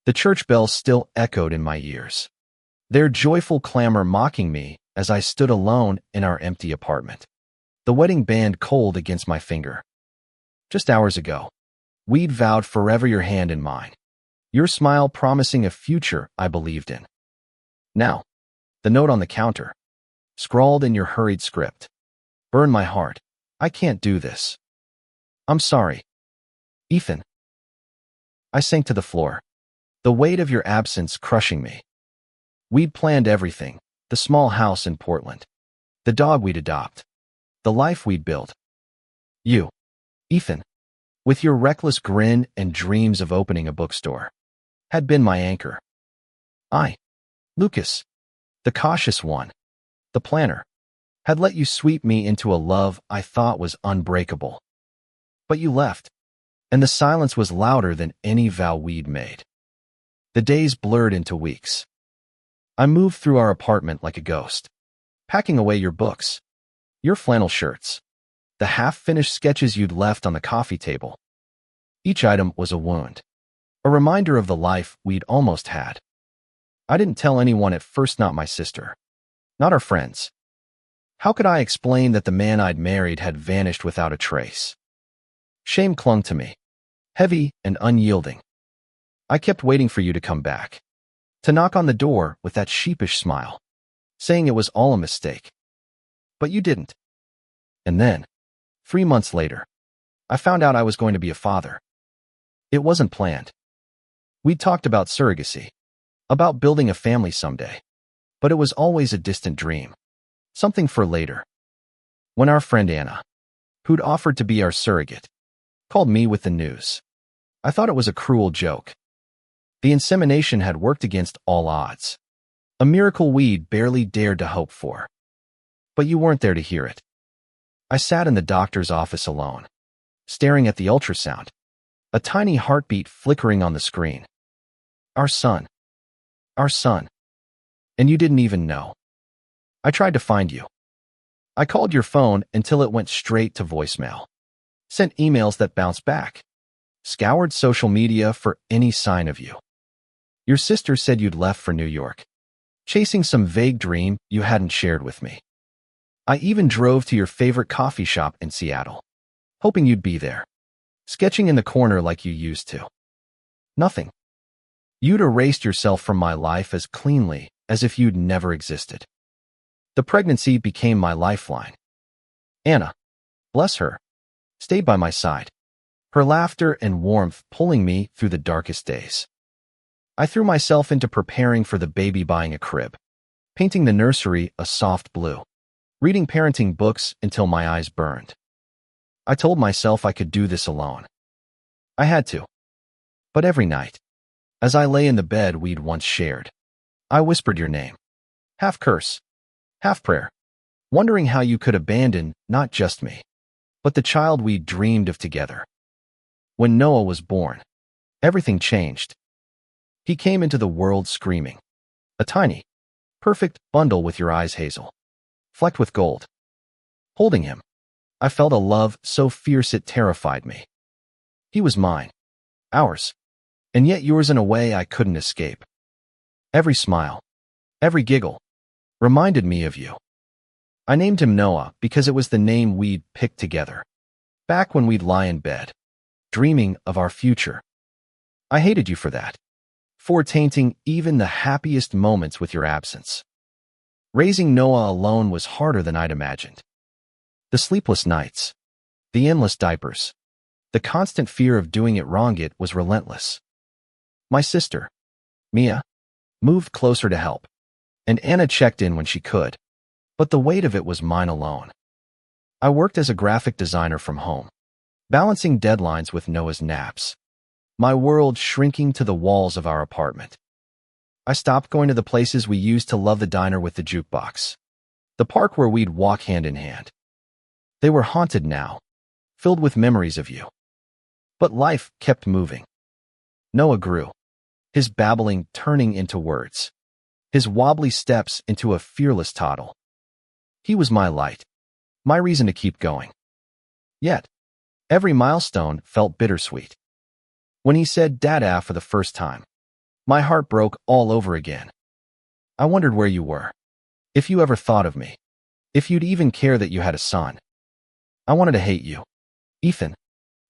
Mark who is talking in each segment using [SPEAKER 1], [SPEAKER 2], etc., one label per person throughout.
[SPEAKER 1] The church bells still echoed in my ears, their joyful clamor mocking me as I stood alone in our empty apartment. The wedding band cold against my finger. Just hours ago, we'd vowed forever your hand in mine, your smile promising a future I believed in. Now, the note on the counter, scrawled in your hurried script, burned my heart. I can't do this. I'm sorry. Ethan. I sank to the floor, the weight of your absence crushing me. We'd planned everything, the small house in Portland, the dog we'd adopt, the life we'd build. You, Ethan, with your reckless grin and dreams of opening a bookstore, had been my anchor. I, Lucas, the cautious one, the planner, had let you sweep me into a love I thought was unbreakable. But you left, and the silence was louder than any vow we'd made. The days blurred into weeks. I moved through our apartment like a ghost, packing away your books, your flannel shirts, the half-finished sketches you'd left on the coffee table. Each item was a wound, a reminder of the life we'd almost had. I didn't tell anyone at first, not my sister, not our friends. How could I explain that the man I'd married had vanished without a trace? Shame clung to me, heavy and unyielding. I kept waiting for you to come back, to knock on the door with that sheepish smile, saying it was all a mistake. But you didn't. And then, 3 months later, I found out I was going to be a father. It wasn't planned. We'd talked about surrogacy, about building a family someday, but it was always a distant dream, something for later. When our friend Anna, who'd offered to be our surrogate, called me with the news, I thought it was a cruel joke. The insemination had worked against all odds, a miracle we'd barely dared to hope for. But you weren't there to hear it. I sat in the doctor's office alone, staring at the ultrasound, a tiny heartbeat flickering on the screen. Our son. Our son. And you didn't even know. I tried to find you. I called your phone until it went straight to voicemail, sent emails that bounced back, scoured social media for any sign of you. Your sister said you'd left for New York, chasing some vague dream you hadn't shared with me. I even drove to your favorite coffee shop in Seattle, hoping you'd be there, sketching in the corner like you used to. Nothing. You'd erased yourself from my life as cleanly as if you'd never existed. The pregnancy became my lifeline. Anna, bless her, stayed by my side, her laughter and warmth pulling me through the darkest days. I threw myself into preparing for the baby, buying a crib, painting the nursery a soft blue, reading parenting books until my eyes burned. I told myself I could do this alone. I had to. But every night, as I lay in the bed we'd once shared, I whispered your name, half curse, half prayer, wondering how you could abandon not just me, but the child we dreamed of together. When Noah was born, everything changed. He came into the world screaming, a tiny, perfect bundle with your eyes hazel, flecked with gold. Holding him, I felt a love so fierce it terrified me. He was mine, ours, and yet yours in a way I couldn't escape. Every smile, every giggle, reminded me of you. I named him Noah because it was the name we'd picked together, back when we'd lie in bed, dreaming of our future. I hated you for that, for tainting even the happiest moments with your absence. Raising Noah alone was harder than I'd imagined. The sleepless nights, the endless diapers, the constant fear of doing it wrong, it was relentless. My sister, Mia, moved closer to help, and Anna checked in when she could, but the weight of it was mine alone. I worked as a graphic designer from home, balancing deadlines with Noah's naps, my world shrinking to the walls of our apartment. I stopped going to the places we used to love, the diner with the jukebox, the park where we'd walk hand in hand. They were haunted now, filled with memories of you. But life kept moving. Noah grew, his babbling turning into words, his wobbly steps into a fearless toddle. He was my light, my reason to keep going. Yet, every milestone felt bittersweet. When he said Dada for the first time, My heart broke all over again. I wondered where you were. If you ever thought of me. If you'd even care that you had a son. I wanted to hate you, Ethan.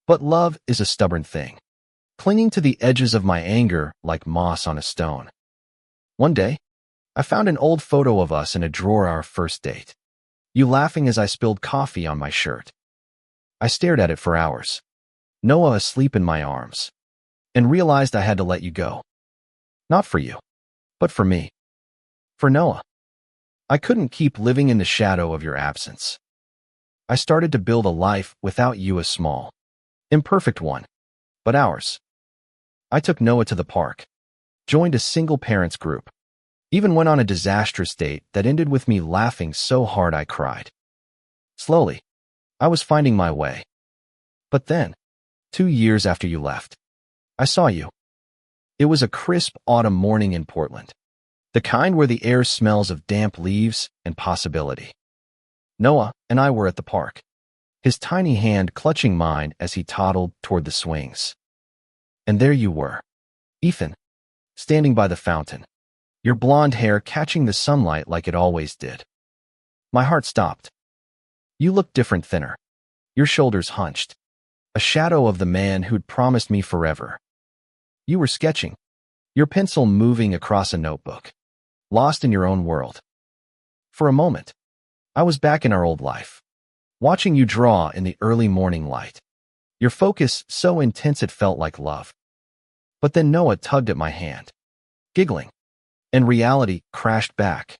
[SPEAKER 1] But love is a stubborn thing, clinging to the edges of my anger like moss on a stone. One day, I found an old photo of us in a drawer, our first date. You laughing as I spilled coffee on my shirt. I stared at it for hours, Noah asleep in my arms, and realized I had to let you go. Not for you, but for me. For Noah. I couldn't keep living in the shadow of your absence. I started to build a life without you, a small, imperfect one, but ours. I took Noah to the park, joined a single parents group, even went on a disastrous date that ended with me laughing so hard I cried. Slowly, I was finding my way. But then, 2 years after you left, I saw you. It was a crisp autumn morning in Portland, the kind where the air smells of damp leaves and possibility. Noah and I were at the park, his tiny hand clutching mine as he toddled toward the swings. And there you were, Ethan, standing by the fountain, your blonde hair catching the sunlight like it always did. My heart stopped. You looked different, thinner, your shoulders hunched, a shadow of the man who'd promised me forever. You were sketching, your pencil moving across a notebook, lost in your own world. For a moment, I was back in our old life, watching you draw in the early morning light, your focus so intense it felt like love. But then Noah tugged at my hand, giggling, and reality crashed back.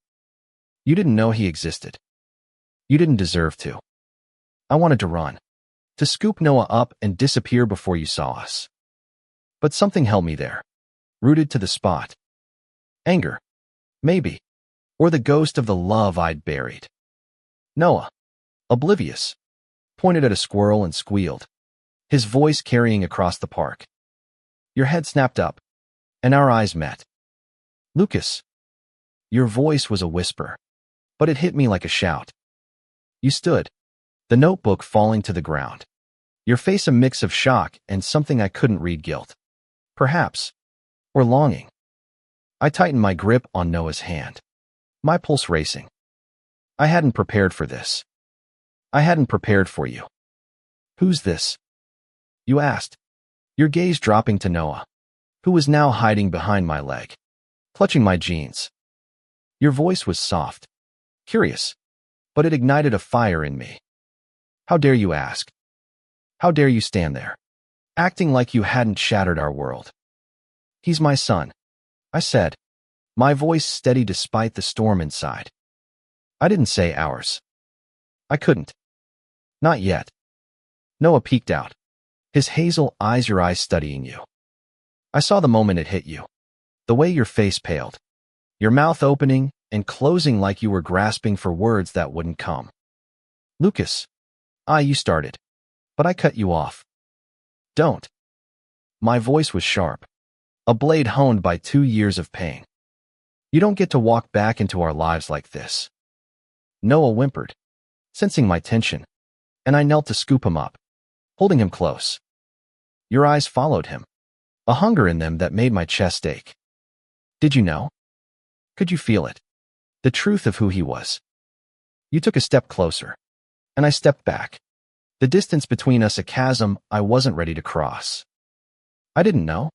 [SPEAKER 1] You didn't know he existed. You didn't deserve to. I wanted to run, to scoop Noah up and disappear before you saw us. But something held me there, rooted to the spot. Anger, maybe, or the ghost of the love I'd buried. Noah, oblivious, pointed at a squirrel and squealed, his voice carrying across the park. Your head snapped up, and our eyes met. Lucas. Your voice was a whisper, but it hit me like a shout. You stood, the notebook falling to the ground, your face a mix of shock and something I couldn't read, guilt, perhaps, or longing. I tightened my grip on Noah's hand, my pulse racing. I hadn't prepared for this. I hadn't prepared for you. Who's this? You asked, your gaze dropping to Noah, who was now hiding behind my leg, clutching my jeans. Your voice was soft, curious, but it ignited a fire in me. How dare you ask? How dare you stand there, acting like you hadn't shattered our world? He's my son, I said, my voice steady despite the storm inside. I didn't say ours. I couldn't. Not yet. Noah peeked out, his hazel eyes, your eyes studying you. I saw the moment it hit you, the way your face paled, your mouth opening and closing like you were grasping for words that wouldn't come. Lucas, you started, but I cut you off. Don't. My voice was sharp, a blade honed by 2 years of pain. You don't get to walk back into our lives like this. Noah whimpered, sensing my tension, and I knelt to scoop him up, holding him close. Your eyes followed him, a hunger in them that made my chest ache. Did you know? Could you feel it? The truth of who he was. You took a step closer, and I stepped back, the distance between us a chasm I wasn't ready to cross. I didn't know,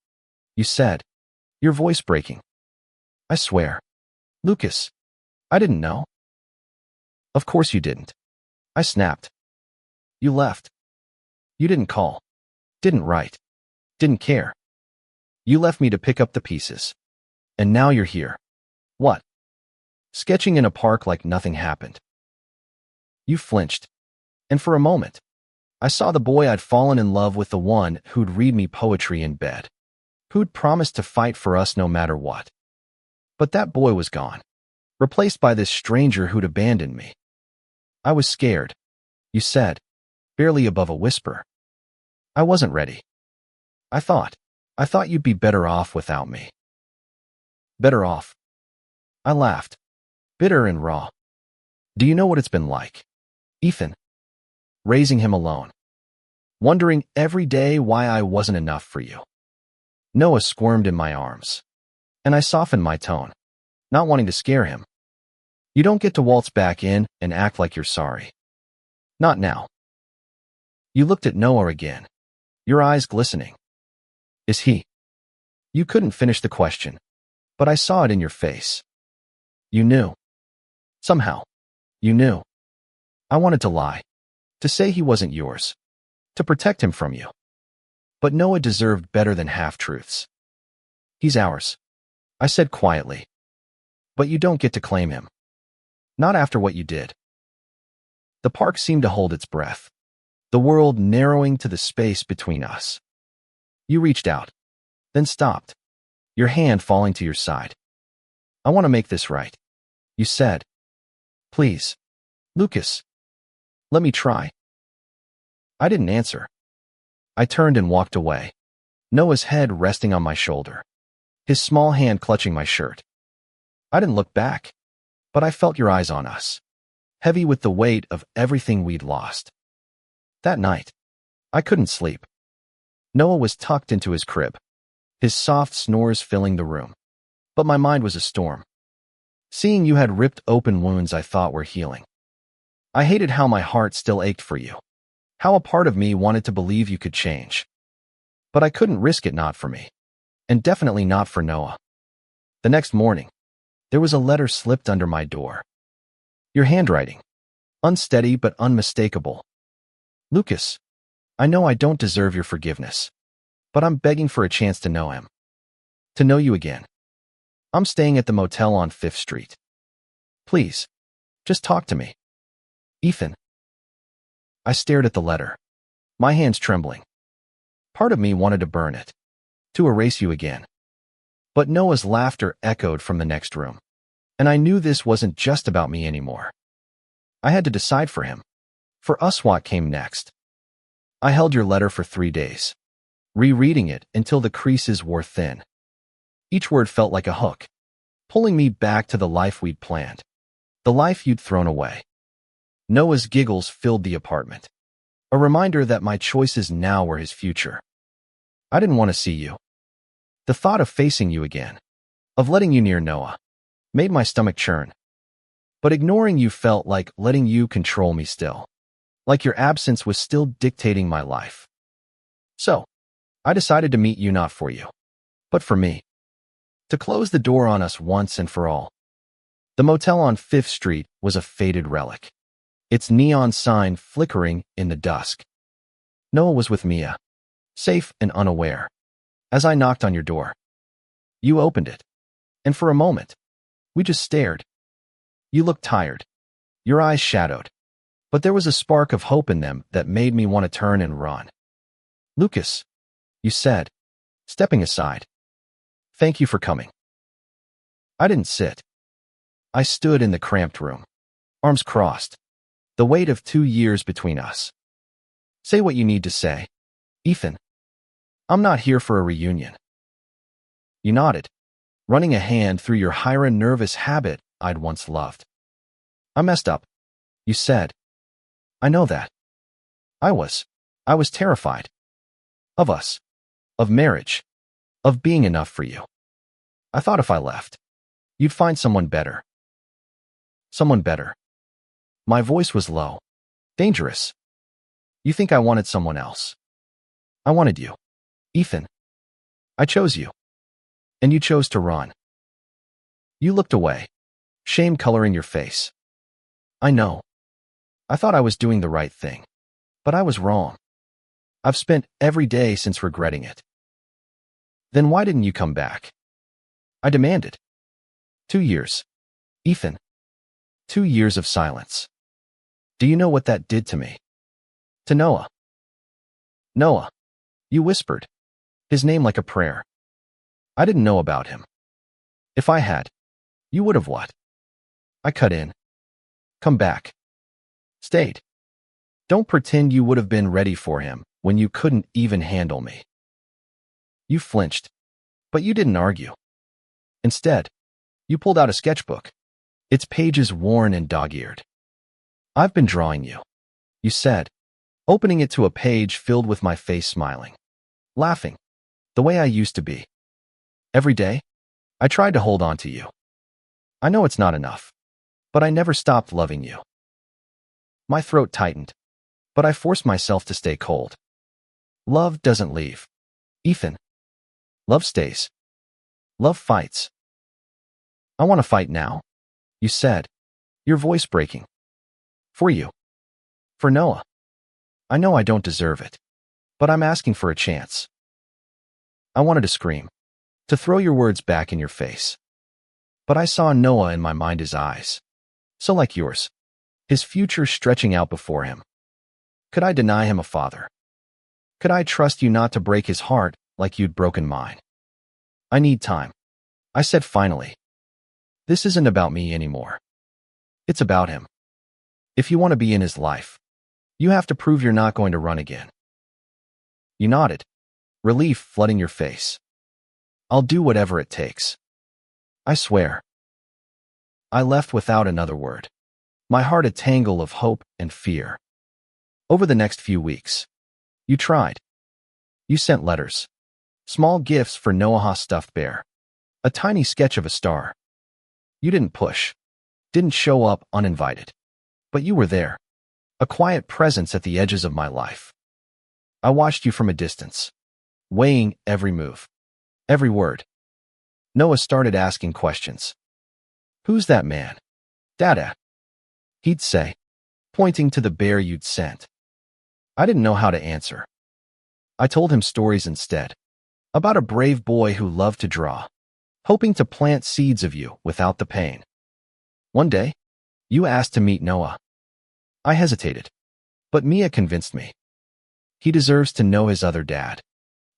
[SPEAKER 1] you said, your voice breaking. I swear. Lucas, I didn't know. Of course you didn't. I snapped. You left. You didn't call. Didn't write. Didn't care. You left me to pick up the pieces. And now you're here. What? Sketching in a park like nothing happened. You flinched. And for a moment, I saw the boy I'd fallen in love with, the one who'd read me poetry in bed, who'd promised to fight for us no matter what. But that boy was gone, replaced by this stranger who'd abandoned me. I was scared, you said, barely above a whisper. I wasn't ready. I thought you'd be better off without me. Better off. I laughed, bitter and raw. Do you know what it's been like, Ethan? Raising him alone. Wondering every day why I wasn't enough for you. Noah squirmed in my arms, And I softened my tone, not wanting to scare him. You don't get to waltz back in and act like you're sorry. Not now. You looked at Noah again, your eyes glistening. Is he? You couldn't finish the question, but I saw it in your face. You knew. Somehow. You knew. I wanted to lie, to say he wasn't yours, to protect him from you. But Noah deserved better than half-truths. He's ours, I said quietly. But you don't get to claim him. Not after what you did. The park seemed to hold its breath, the world narrowing to the space between us. You reached out, then stopped, your hand falling to your side. I want to make this right, you said. Please, Lucas, let me try. I didn't answer. I turned and walked away, Noah's head resting on my shoulder, his small hand clutching my shirt. I didn't look back, but I felt your eyes on us, heavy with the weight of everything we'd lost. That night, I couldn't sleep. Noah was tucked into his crib, his soft snores filling the room. But my mind was a storm. Seeing you had ripped open wounds I thought were healing. I hated how my heart still ached for you, how a part of me wanted to believe you could change. But I couldn't risk it not for me, and definitely not for Noah. The next morning, there was a letter slipped under my door. Your handwriting, unsteady but unmistakable. Lucas, I know I don't deserve your forgiveness, but I'm begging for a chance to know him. To know you again. I'm staying at the motel on 5th Street. Please, just talk to me. Ethan. I stared at the letter, my hands trembling. Part of me wanted to burn it, to erase you again. But Noah's laughter echoed from the next room, and I knew this wasn't just about me anymore. I had to decide for him, for us what came next. I held your letter for 3 days, rereading it until the creases wore thin. Each word felt like a hook, pulling me back to the life we'd planned, the life you'd thrown away. Noah's giggles filled the apartment, a reminder that my choices now were his future. I didn't want to see you. The thought of facing you again, of letting you near Noah, made my stomach churn. But ignoring you felt like letting you control me still, like your absence was still dictating my life. So, I decided to meet you not for you, but for me. To close the door on us once and for all. The motel on 5th Street was a faded relic, its neon sign flickering in the dusk. Noah was with Mia, safe and unaware, as I knocked on your door. You opened it, and for a moment, we just stared. You looked tired, your eyes shadowed, but there was a spark of hope in them that made me want to turn and run. Lucas, you said, stepping aside. Thank you for coming. I didn't sit. I stood in the cramped room, arms crossed, the weight of 2 years between us. Say what you need to say, Ethan. I'm not here for a reunion. You nodded, running a hand through your nervous habit I'd once loved. I messed up, you said. I know that. I was terrified. Of us. Of marriage. Of being enough for you. I thought if I left, you'd find someone better. Someone better. My voice was low. Dangerous. You think I wanted someone else. I wanted you. Ethan. I chose you. And you chose to run. You looked away, shame coloring your face. I know. I thought I was doing the right thing, but I was wrong. I've spent every day since regretting it. Then why didn't you come back? I demanded. 2 years. Ethan. 2 years of silence. Do you know what that did to me? To Noah. Noah. You whispered. His name like a prayer. I didn't know about him. If I had, you would have what? I cut in. Come back. Stayed. Don't pretend you would have been ready for him when you couldn't even handle me. You flinched, but you didn't argue. Instead, you pulled out a sketchbook, its pages worn and dog-eared. I've been drawing you, you said, opening it to a page filled with my face smiling, laughing, the way I used to be. Every day, I tried to hold on to you. I know it's not enough, but I never stopped loving you. My throat tightened, but I forced myself to stay cold. Love doesn't leave, Ethan. Love stays. Love fights. I want to fight now, you said, your voice breaking. For you. For Noah. I know I don't deserve it, but I'm asking for a chance. I wanted to scream, to throw your words back in your face. But I saw Noah in my mind's eyes, so like yours, his future stretching out before him. Could I deny him a father? Could I trust you not to break his heart like you'd broken mine? I need time, I said finally. This isn't about me anymore. It's about him. If you want to be in his life, you have to prove you're not going to run again. You nodded, relief flooding your face. I'll do whatever it takes. I swear. I left without another word, my heart a tangle of hope and fear. Over the next few weeks, you tried. You sent letters, small gifts for Noah's stuffed bear, a tiny sketch of a star. You didn't push, didn't show up uninvited, but you were there, a quiet presence at the edges of my life. I watched you from a distance, weighing every move, every word. Noah started asking questions. Who's that man? Dada. He'd say, pointing to the bear you'd sent. I didn't know how to answer. I told him stories instead, about a brave boy who loved to draw, hoping to plant seeds of you without the pain. One day, you asked to meet Noah. I hesitated, but Mia convinced me. He deserves to know his other dad,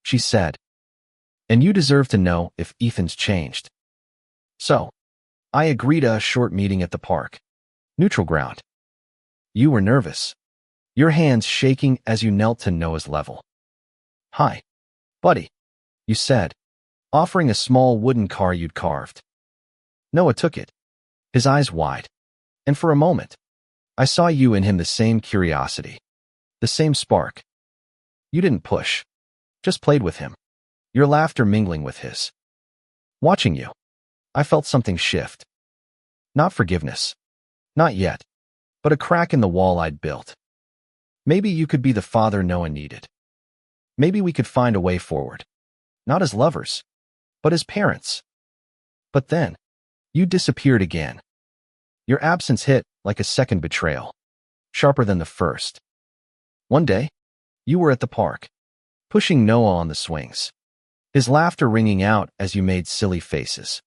[SPEAKER 1] she said. And you deserve to know if Ethan's changed. So, I agreed to a short meeting at the park. Neutral ground. You were nervous, your hands shaking as you knelt to Noah's level. Hi, buddy, you said, offering a small wooden car you'd carved. Noah took it, his eyes wide, and for a moment, I saw you in him the same curiosity, the same spark. You didn't push, just played with him, your laughter mingling with his. Watching you, I felt something shift. Not forgiveness, not yet, but a crack in the wall I'd built. Maybe you could be the father Noah needed. Maybe we could find a way forward, not as lovers, but as parents. But then, you disappeared again. Your absence hit like a second betrayal, sharper than the first. One day, you were at the park, pushing Noah on the swings, his laughter ringing out as you made silly faces.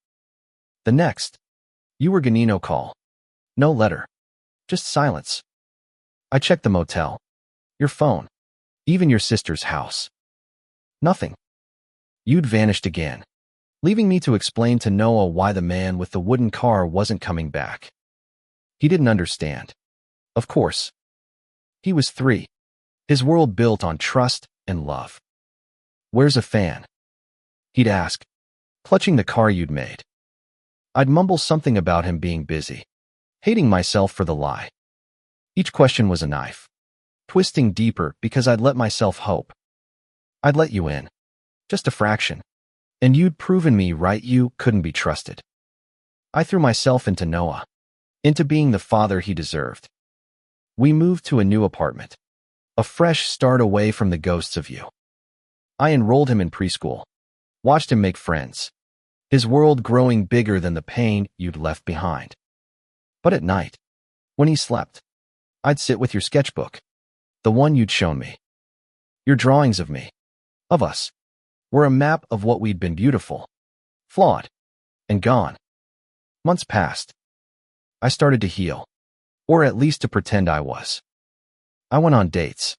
[SPEAKER 1] The next, you were Ganino call. No letter, just silence. I checked the motel, your phone, even your sister's house. Nothing. You'd vanished again, leaving me to explain to Noah why the man with the wooden car wasn't coming back. He didn't understand. Of course. He was 3, his world built on trust and love. Where's a fan? He'd ask, clutching the car you'd made. I'd mumble something about him being busy, hating myself for the lie. Each question was a knife, twisting deeper because I'd let myself hope. I'd let you in, just a fraction, and you'd proven me right you couldn't be trusted. I threw myself into Noah, into being the father he deserved. We moved to a new apartment, a fresh start away from the ghosts of you. I enrolled him in preschool, watched him make friends, his world growing bigger than the pain you'd left behind. But at night, when he slept, I'd sit with your sketchbook, the one you'd shown me. Your drawings of me, of us, were a map of what we'd been beautiful, flawed, and gone. Months passed. I started to heal, or at least to pretend I was. I went on dates,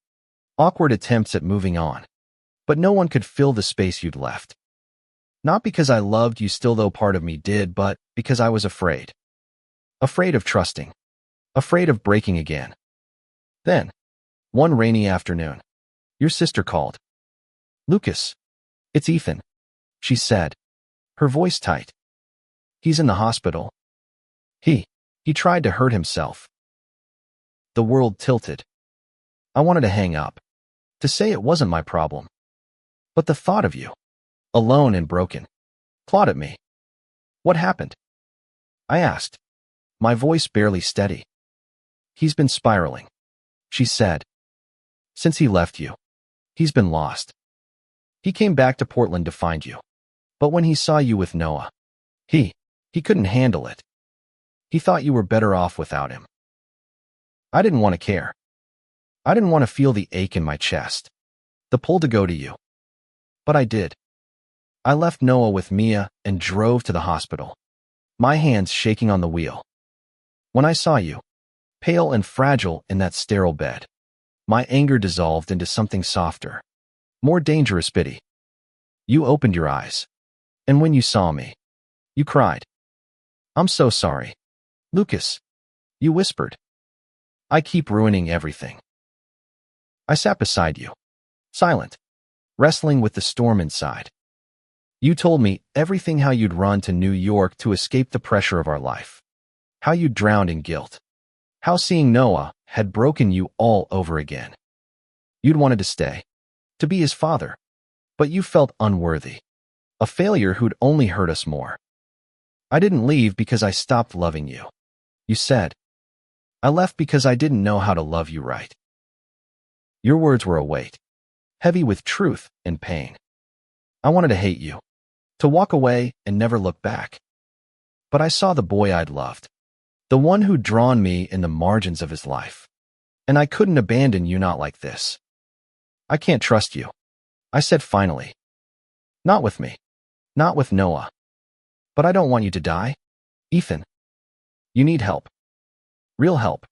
[SPEAKER 1] awkward attempts at moving on, but no one could fill the space you'd left. Not because I loved you still, though part of me did, but because I was afraid. Afraid of trusting, afraid of breaking again. Then, one rainy afternoon, your sister called. Lucas, it's Ethan, she said, her voice tight. He's in the hospital. He tried to hurt himself. The world tilted. I wanted to hang up, to say it wasn't my problem. But the thought of you, alone and broken, clawed at me. What happened? I asked, my voice barely steady. He's been spiraling, she said. Since he left you, he's been lost. He came back to Portland to find you. But when he saw you with Noah, he couldn't handle it. He thought you were better off without him. I didn't want to care. I didn't want to feel the ache in my chest, the pull to go to you. But I did. I left Noah with Mia and drove to the hospital, my hands shaking on the wheel. When I saw you, pale and fragile in that sterile bed, my anger dissolved into something softer, more dangerous pity. You opened your eyes, and when you saw me, you cried. I'm so sorry, Lucas, you whispered. I keep ruining everything. I sat beside you, silent, wrestling with the storm inside. You told me everything: how you'd run to New York to escape the pressure of our life, how you'd drowned in guilt, how seeing Noah had broken you all over again. You'd wanted to stay, to be his father, but you felt unworthy, a failure who'd only hurt us more. I didn't leave because I stopped loving you, you said. I left because I didn't know how to love you right. Your words were a weight, heavy with truth and pain. I wanted to hate you, to walk away and never look back. But I saw the boy I'd loved, the one who'd drawn me in the margins of his life. And I couldn't abandon you, not like this. I can't trust you, I said finally. Not with me, not with Noah. But I don't want you to die, Ethan. You need help. Real help.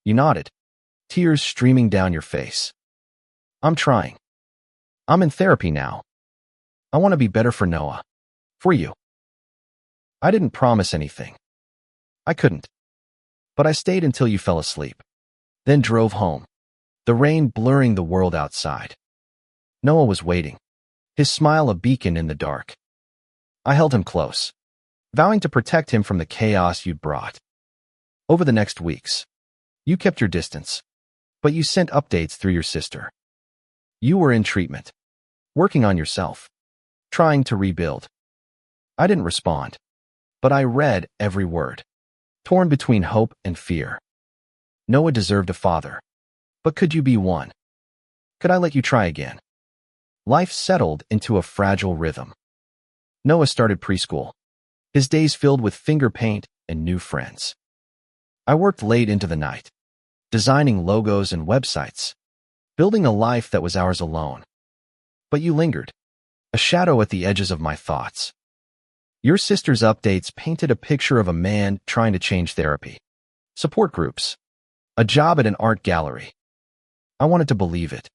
[SPEAKER 1] You nodded, tears streaming down your face. I'm trying. I'm in therapy now. I want to be better for Noah. For you. I didn't promise anything. I couldn't. But I stayed until you fell asleep. Then drove home, the rain blurring the world outside. Noah was waiting, his smile a beacon in the dark. I held him close, vowing to protect him from the chaos you'd brought. Over the next weeks, you kept your distance, but you sent updates through your sister. You were in treatment, working on yourself, trying to rebuild. I didn't respond, but I read every word, torn between hope and fear. Noah deserved a father, but could you be one? Could I let you try again? Life settled into a fragile rhythm. Noah started preschool, his days filled with finger paint and new friends. I worked late into the night, designing logos and websites, building a life that was ours alone. But you lingered, a shadow at the edges of my thoughts. Your sister's updates painted a picture of a man trying to change therapy, support groups, a job at an art gallery. I wanted to believe it,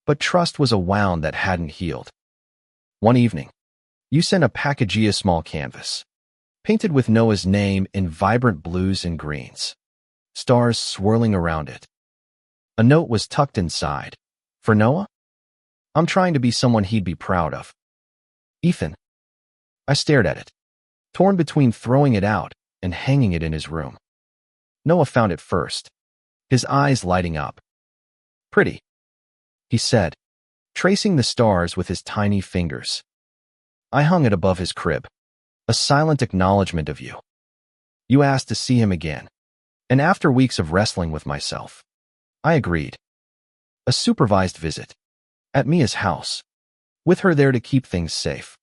[SPEAKER 1] but trust was a wound that hadn't healed. One evening, you sent a package small canvas, painted with Noah's name in vibrant blues and greens, stars swirling around it. A note was tucked inside. For Noah? I'm trying to be someone he'd be proud of. Ethan. I stared at it, torn between throwing it out and hanging it in his room. Noah found it first, his eyes lighting up. Pretty, he said, tracing the stars with his tiny fingers. I hung it above his crib, a silent acknowledgement of you. You asked to see him again, and after weeks of wrestling with myself, I agreed. A supervised visit, at Mia's house, with her there to keep things safe.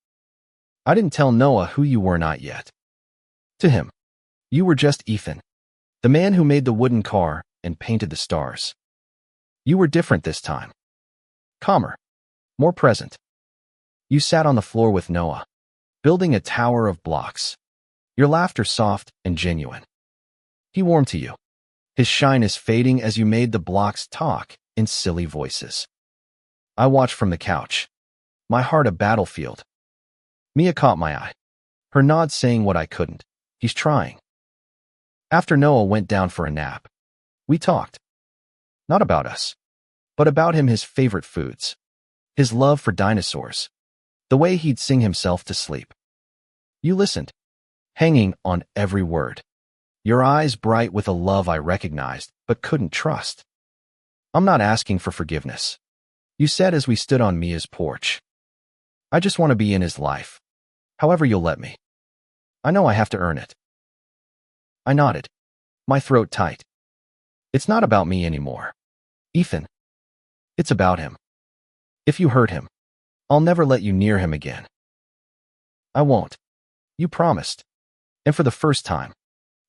[SPEAKER 1] I didn't tell Noah who you were, not yet. To him, you were just Ethan, the man who made the wooden car and painted the stars. You were different this time. Calmer, more present. You sat on the floor with Noah, building a tower of blocks, your laughter soft and genuine. He warmed to you, his shyness fading as you made the blocks talk in silly voices. I watched from the couch, my heart a battlefield. Mia caught my eye, her nod saying what I couldn't. He's trying. After Noah went down for a nap, we talked. Not about us, but about him, his favorite foods, his love for dinosaurs, the way he'd sing himself to sleep. You listened, hanging on every word, your eyes bright with a love I recognized but couldn't trust. I'm not asking for forgiveness, you said as we stood on Mia's porch. I just want to be in his life, however you'll let me. I know I have to earn it. I nodded, my throat tight. It's not about me anymore, Ethan. It's about him. If you hurt him, I'll never let you near him again. I won't. You promised. And for the first time,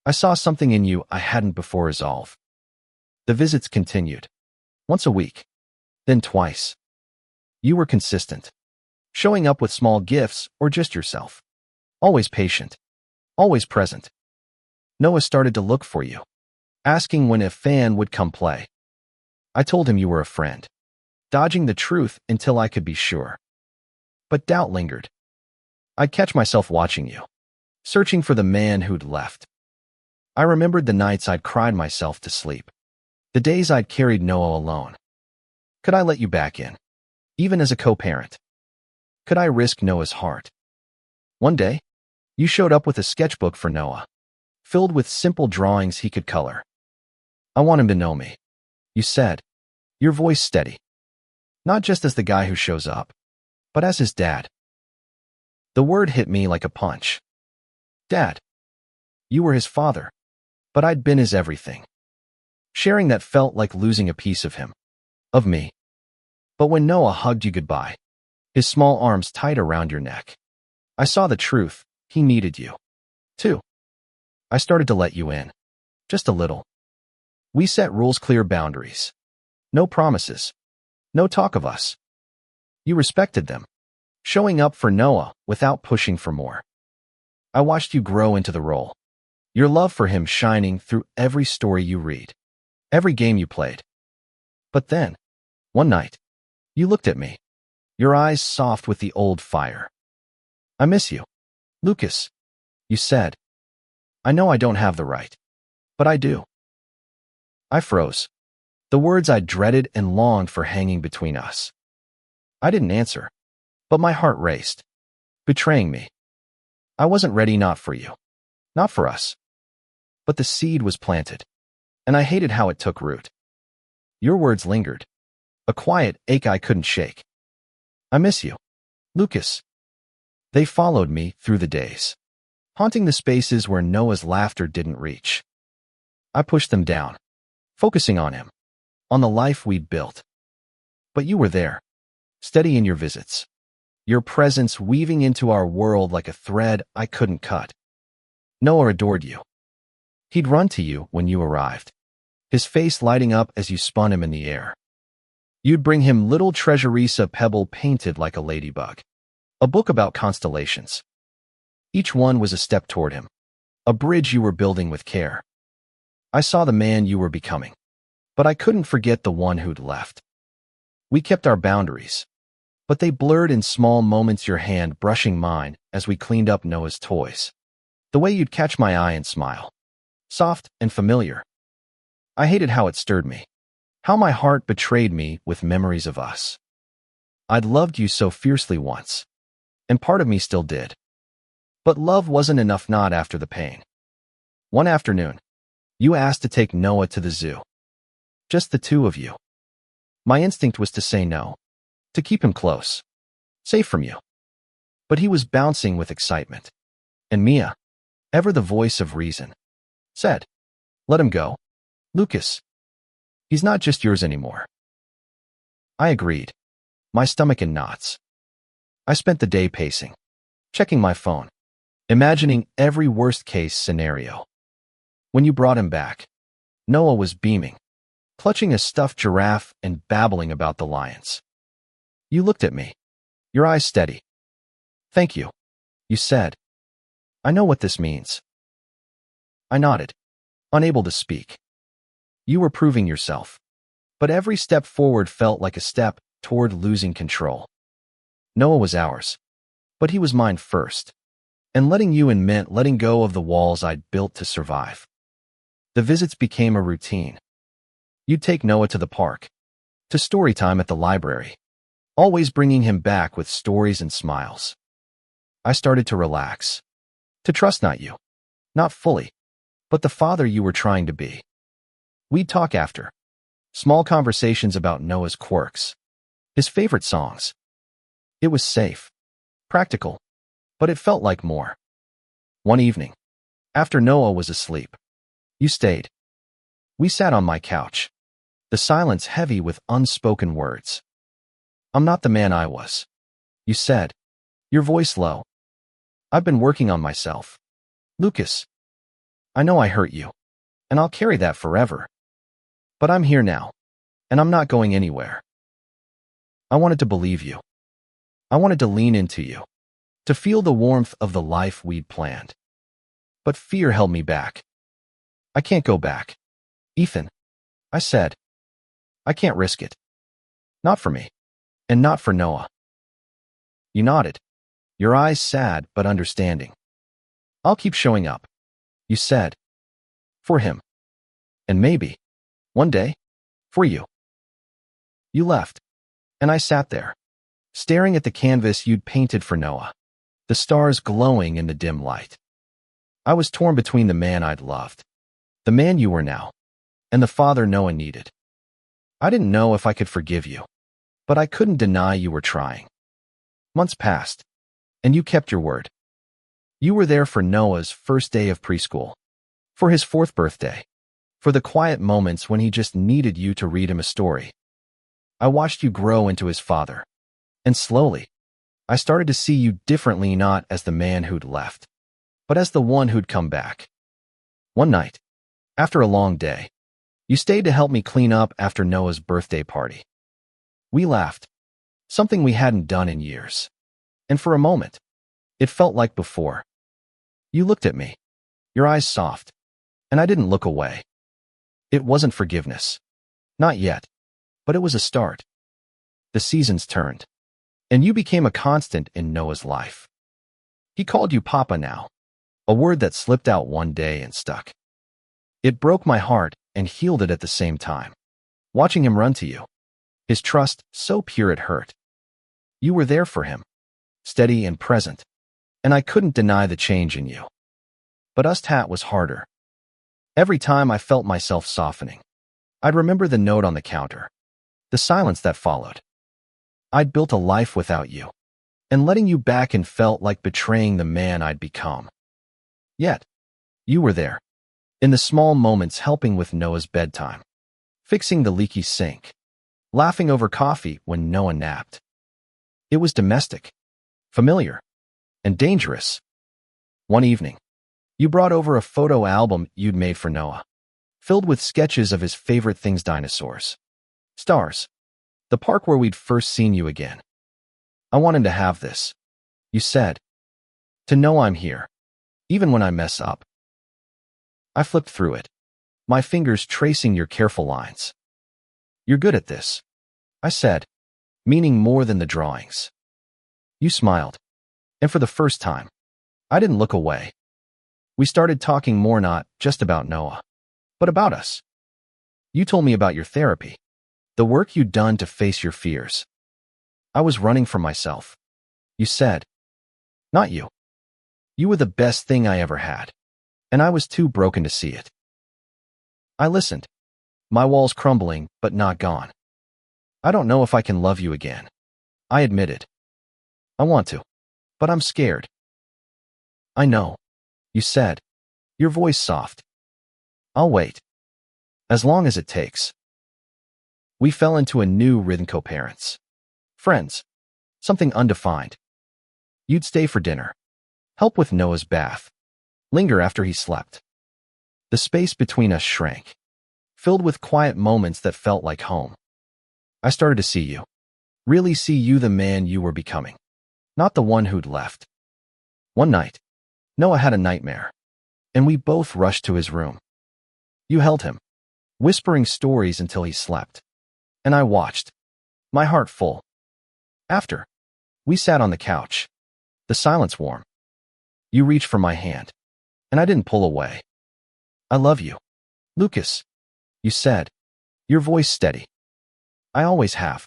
[SPEAKER 1] I saw something in you I hadn't before resolved. The visits continued. Once a week, then twice. You were consistent, showing up with small gifts or just yourself. Always patient, always present. Noah started to look for you, asking when a fan would come play. I told him you were a friend, dodging the truth until I could be sure. But doubt lingered. I'd catch myself watching you, searching for the man who'd left. I remembered the nights I'd cried myself to sleep, the days I'd carried Noah alone. Could I let you back in, even as a co-parent? Could I risk Noah's heart? One day, you showed up with a sketchbook for Noah, filled with simple drawings he could color. I want him to know me, you said, your voice steady. Not just as the guy who shows up, but as his dad. The word hit me like a punch. Dad. You were his father, but I'd been his everything. Sharing that felt like losing a piece of him, of me. But when Noah hugged you goodbye, his small arms tight around your neck, I saw the truth. He needed you, too. I started to let you in, just a little. We set rules, clear boundaries. No promises, no talk of us. You respected them, showing up for Noah without pushing for more. I watched you grow into the role, your love for him shining through every story you read, every game you played. But then, one night, you looked at me, your eyes soft with the old fire. I miss you, Lucas, you said. I know I don't have the right, but I do. I froze, the words I dreaded and longed for hanging between us. I didn't answer, but my heart raced, betraying me. I wasn't ready, not for you, not for us. But the seed was planted, and I hated how it took root. Your words lingered, a quiet ache I couldn't shake. I miss you, Lucas. They followed me through the days, haunting the spaces where Noah's laughter didn't reach. I pushed them down, focusing on him, on the life we'd built. But you were there, steady in your visits, your presence weaving into our world like a thread I couldn't cut. Noah adored you. He'd run to you when you arrived, his face lighting up as you spun him in the air. You'd bring him little treasures, a pebble painted like a ladybug, a book about constellations. Each one was a step toward him, a bridge you were building with care. I saw the man you were becoming, but I couldn't forget the one who'd left. We kept our boundaries, but they blurred in small moments, your hand brushing mine as we cleaned up Noah's toys. The way you'd catch my eye and smile, soft and familiar. I hated how it stirred me, how my heart betrayed me with memories of us. I'd loved you so fiercely once, and part of me still did. But love wasn't enough, not after the pain. One afternoon, you asked to take Noah to the zoo. Just the two of you. My instinct was to say no, to keep him close, safe from you. But he was bouncing with excitement. And Mia, ever the voice of reason, said, "Let him go, Lucas. He's not just yours anymore." I agreed, my stomach in knots. I spent the day pacing, checking my phone, imagining every worst-case scenario. When you brought him back, Noah was beaming, clutching a stuffed giraffe and babbling about the lions. You looked at me, your eyes steady. "Thank you," you said. "I know what this means." I nodded, unable to speak. You were proving yourself, but every step forward felt like a step toward losing control. Noah was ours, but he was mine first, and letting you in meant letting go of the walls I'd built to survive. The visits became a routine. You'd take Noah to the park, to story time at the library, always bringing him back with stories and smiles. I started to relax, to trust not you, not fully, but the father you were trying to be. We'd talk after, small conversations about Noah's quirks, his favorite songs. It was safe, practical, but it felt like more. One evening, after Noah was asleep, you stayed. We sat on my couch, the silence heavy with unspoken words. I'm not the man I was, you said, your voice low. I've been working on myself. Lucas, I know I hurt you, and I'll carry that forever. But I'm here now, and I'm not going anywhere. I wanted to believe you. I wanted to lean into you, to feel the warmth of the life we'd planned. But fear held me back. I can't go back. Ethan, I said. I can't risk it. Not for me, and not for Noah. You nodded, your eyes sad but understanding. I'll keep showing up, you said. For him. And maybe, one day, for you. You left, and I sat there, staring at the canvas you'd painted for Noah, the stars glowing in the dim light. I was torn between the man I'd loved, the man you were now, and the father Noah needed. I didn't know if I could forgive you, but I couldn't deny you were trying. Months passed, and you kept your word. You were there for Noah's first day of preschool, for his 4th birthday, for the quiet moments when he just needed you to read him a story. I watched you grow into his father, and slowly, I started to see you differently, not as the man who'd left, but as the one who'd come back. One night, after a long day, you stayed to help me clean up after Noah's birthday party. We laughed, something we hadn't done in years. And for a moment, it felt like before. You looked at me, your eyes soft, and I didn't look away. It wasn't forgiveness. Not yet, but it was a start. The seasons turned, and you became a constant in Noah's life. He called you Papa now, a word that slipped out one day and stuck. It broke my heart and healed it at the same time. Watching him run to you, his trust so pure it hurt. You were there for him, steady and present, and I couldn't deny the change in you. But Hat was harder. Every time I felt myself softening, I'd remember the note on the counter, the silence that followed. I'd built a life without you, and letting you back in felt like betraying the man I'd become. Yet, you were there, in the small moments, helping with Noah's bedtime, fixing the leaky sink, laughing over coffee when Noah napped. It was domestic, familiar, and dangerous. One evening, you brought over a photo album you'd made for Noah, filled with sketches of his favorite things: dinosaurs, stars, the park where we'd first seen you again. I wanted to have this, you said, to know I'm here, even when I mess up. I flipped through it, my fingers tracing your careful lines. You're good at this, I said, meaning more than the drawings. You smiled, and for the first time, I didn't look away. We started talking more, not just about Noah, but about us. You told me about your therapy, the work you'd done to face your fears. I was running from myself, you said. Not you. You were the best thing I ever had, and I was too broken to see it. I listened, my walls crumbling but not gone. I don't know if I can love you again, I admitted. I want to, but I'm scared. I know, you said, your voice soft. I'll wait, as long as it takes. We fell into a new rhythm, co-parents, friends, something undefined. You'd stay for dinner, help with Noah's bath, linger after he slept. The space between us shrank, filled with quiet moments that felt like home. I started to see you, really see you, the man you were becoming, not the one who'd left. One night, Noah had a nightmare, and we both rushed to his room. You held him, whispering stories until he slept, and I watched, my heart full. After, we sat on the couch, the silence warm. You reached for my hand, and I didn't pull away. I love you, Lucas, you said, your voice steady. I always have.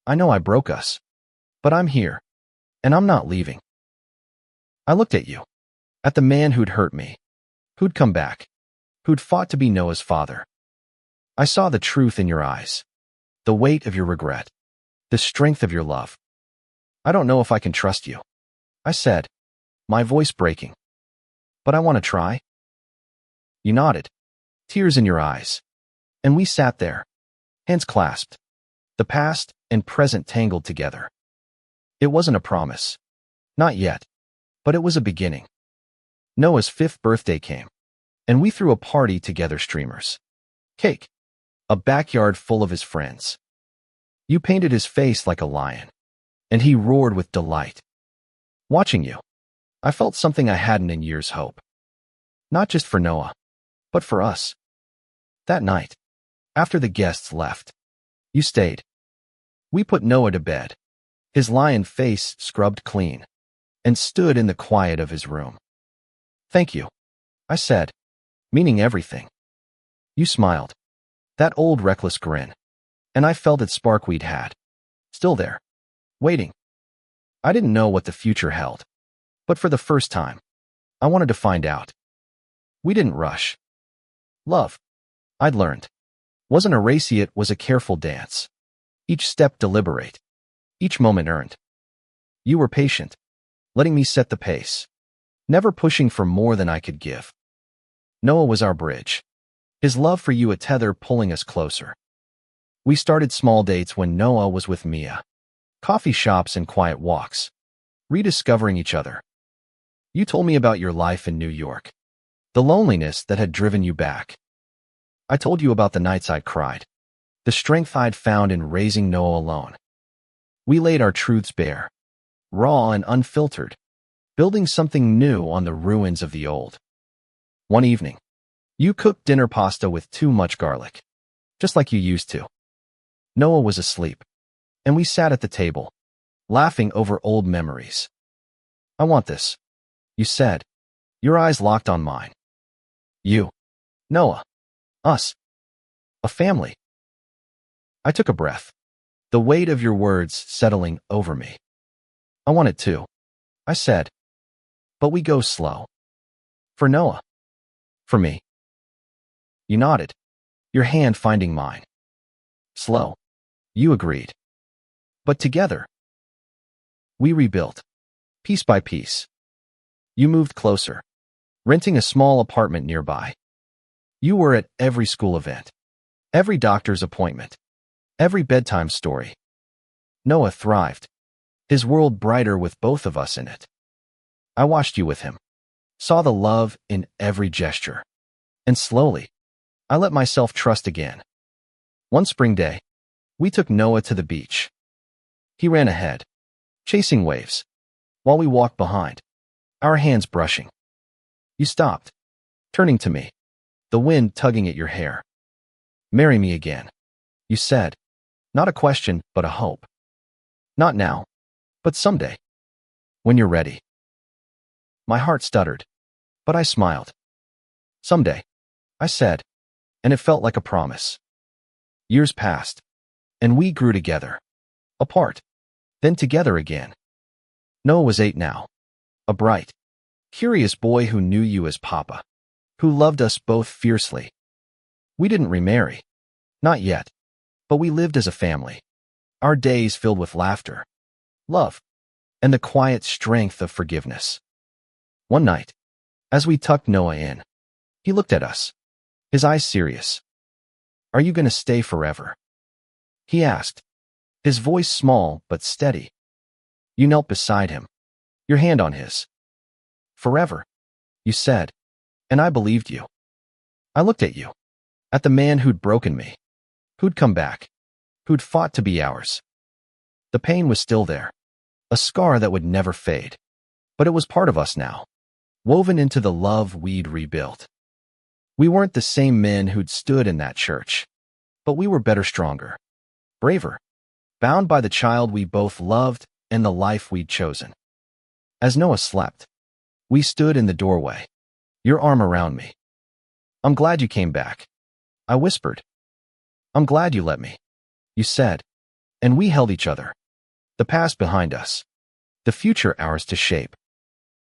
[SPEAKER 1] I know I broke us, but I'm here, and I'm not leaving. I looked at you, at the man who'd hurt me, who'd come back, who'd fought to be Noah's father. I saw the truth in your eyes, the weight of your regret, the strength of your love. I don't know if I can trust you, I said, my voice breaking. But I want to try. You nodded, tears in your eyes. And we sat there, hands clasped, the past and present tangled together. It wasn't a promise. Not yet. But it was a beginning. Noah's 5th birthday came, and we threw a party together, streamers, cake, a backyard full of his friends. You painted his face like a lion, and he roared with delight. Watching you, I felt something I hadn't in years: hope. Not just for Noah, but for us. That night, after the guests left, you stayed. We put Noah to bed, his lion face scrubbed clean, and stood in the quiet of his room. Thank you, I said, meaning everything. You smiled, that old reckless grin, and I felt that spark we'd had, still there, waiting. I didn't know what the future held, but for the first time, I wanted to find out. We didn't rush. Love, I'd learned, wasn't a race, it was a careful dance. Each step deliberate, each moment earned. You were patient, letting me set the pace, never pushing for more than I could give. Noah was our bridge, his love for you a tether pulling us closer. We started small dates when Noah was with Mia, coffee shops and quiet walks, rediscovering each other. You told me about your life in New York, the loneliness that had driven you back. I told you about the nights I'd cried, the strength I'd found in raising Noah alone. We laid our truths bare, raw and unfiltered, building something new on the ruins of the old. One evening, you cooked dinner pasta with too much garlic, just like you used to. Noah was asleep, and we sat at the table, laughing over old memories. I want this, you said, your eyes locked on mine. You, Noah, us, a family. I took a breath, the weight of your words settling over me. I want it too, I said, but we go slow. For Noah. For me. You nodded, your hand finding mine. Slow, you agreed. But together, we rebuilt, piece by piece. You moved closer, renting a small apartment nearby. You were at every school event, every doctor's appointment, every bedtime story. Noah thrived, his world brighter with both of us in it. I watched you with him, saw the love in every gesture, and slowly, I let myself trust again. One spring day, we took Noah to the beach. He ran ahead, chasing waves, while we walked behind, our hands brushing. You stopped, turning to me, the wind tugging at your hair. Marry me again, you said, not a question, but a hope. Not now, but someday, when you're ready. My heart stuttered, but I smiled. Someday, I said, and it felt like a promise. Years passed, and we grew together, apart, then together again. Noah was 8 now, a bright, curious boy who knew you as Papa, who loved us both fiercely. We didn't remarry, not yet, but we lived as a family, our days filled with laughter, love, and the quiet strength of forgiveness. One night, as we tucked Noah in, he looked at us, his eyes serious. Are you going to stay forever? He asked, his voice small but steady. You knelt beside him, your hand on his. Forever, you said, and I believed you. I looked at you, at the man who'd broken me, who'd come back, who'd fought to be ours. The pain was still there, a scar that would never fade, but it was part of us now, woven into the love we'd rebuilt. We weren't the same men who'd stood in that church, but we were better, stronger, braver, bound by the child we both loved and the life we'd chosen. As Noah slept, we stood in the doorway, your arm around me. I'm glad you came back, I whispered. I'm glad you let me, you said, and we held each other, the past behind us, the future ours to shape.